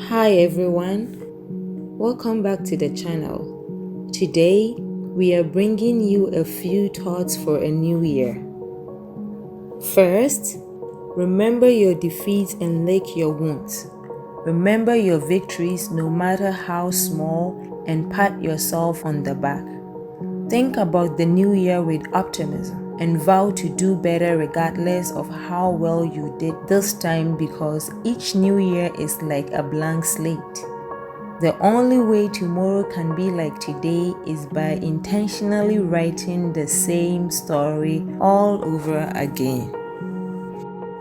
Hi everyone, welcome back to the channel. Today we are bringing you a few thoughts for a new year. First, remember your defeats and lick your wounds. Remember your victories no matter how small and pat yourself on the back. Think about the new year with optimism and vow to do better regardless of how well you did this time, because each new year is like a blank slate. The only way tomorrow can be like today is by intentionally writing the same story all over again.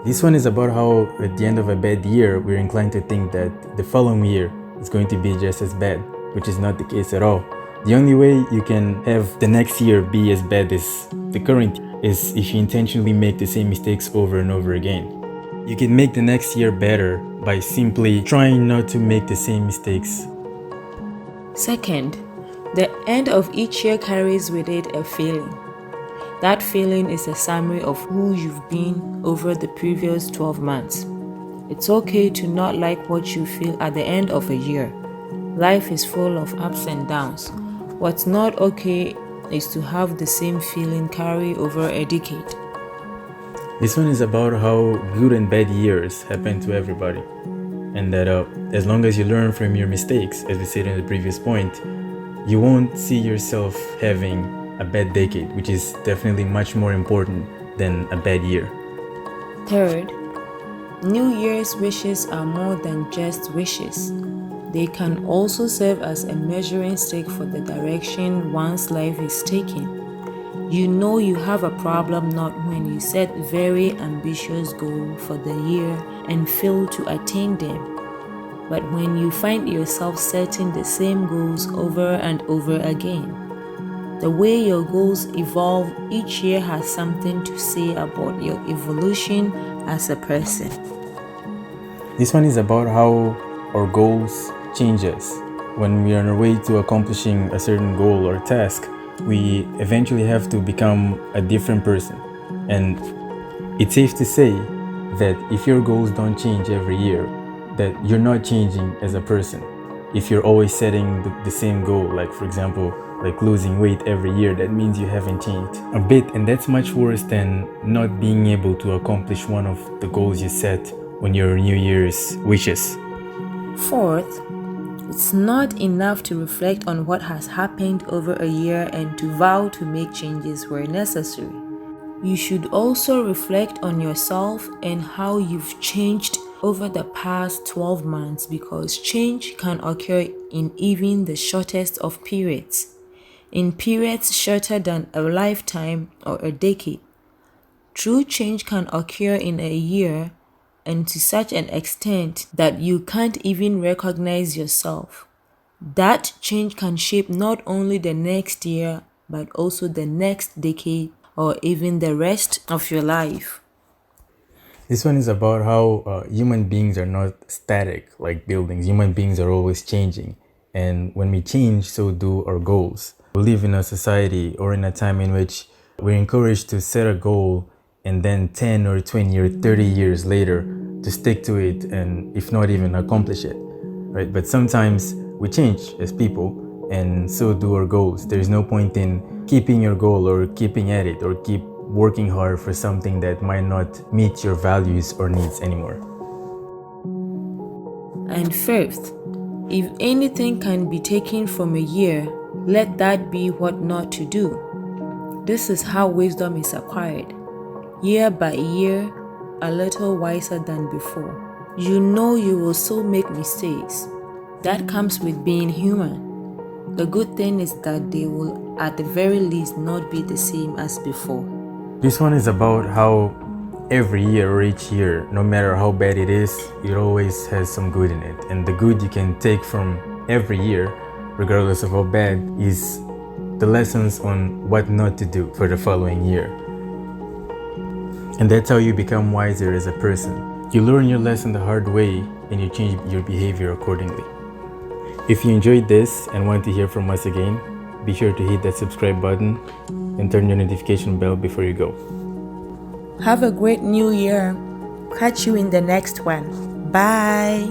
This one is about how at the end of a bad year, we're inclined to think that the following year is going to be just as bad, which is not the case at all. The only way you can have the next year be as bad as the current is if you intentionally make the same mistakes over and over again. You can make the next year better by simply trying not to make the same mistakes. Second, the end of each year carries with it a feeling. That feeling is a summary of who you've been over the previous 12 months. It's okay to not like what you feel at the end of a year. Life is full of ups and downs. What's not okay is to have the same feeling carry over a decade. This one is about how good and bad years happen to everybody, and that as long as you learn from your mistakes, as we said in the previous point, you won't see yourself having a bad decade, which is definitely much more important than a bad year. Third, New Year's wishes are more than just wishes. They can also serve as a measuring stick for the direction one's life is taking. You know you have a problem not when you set very ambitious goals for the year and fail to attain them, but when you find yourself setting the same goals over and over again. The way your goals evolve each year has something to say about your evolution as a person. This one is about how our goals change us. When we are on our way to accomplishing a certain goal or task, we eventually have to become a different person. And it's safe to say that if your goals don't change every year, that you're not changing as a person. If you're always setting the same goal, like for example, like losing weight every year, that means you haven't changed a bit, and that's much worse than not being able to accomplish one of the goals you set on your New Year's wishes. Fourth, it's not enough to reflect on what has happened over a year and to vow to make changes where necessary. You should also reflect on yourself and how you've changed over the past 12 months, because change can occur in even the shortest of periods, in periods shorter than a lifetime or a decade. True change can occur in a year, and to such an extent that you can't even recognize yourself. That change can shape not only the next year, but also the next decade or even the rest of your life. This one is about how human beings are not static like buildings. Human beings are always changing. And when we change, so do our goals. We live in a society or in a time in which we're encouraged to set a goal and then 10 or 20 or 30 years later to stick to it, and if not even accomplish it, right? But sometimes we change as people, and so do our goals. There's no point in keeping your goal or keeping at it or keep working hard for something that might not meet your values or needs anymore. And fifth, if anything can be taken from a year, let that be what not to do. This is how wisdom is acquired, year by year, a little wiser than before. You know you will still make mistakes. That comes with being human. The good thing is that they will at the very least not be the same as before. This one is about how every year or each year, no matter how bad it is, it always has some good in it. And the good you can take from every year, regardless of how bad, is the lessons on what not to do for the following year. And that's how you become wiser as a person. You learn your lesson the hard way and you change your behavior accordingly. If you enjoyed this and want to hear from us again, be sure to hit that subscribe button and turn your notification bell before you go. Have a great new year. Catch you in the next one. Bye.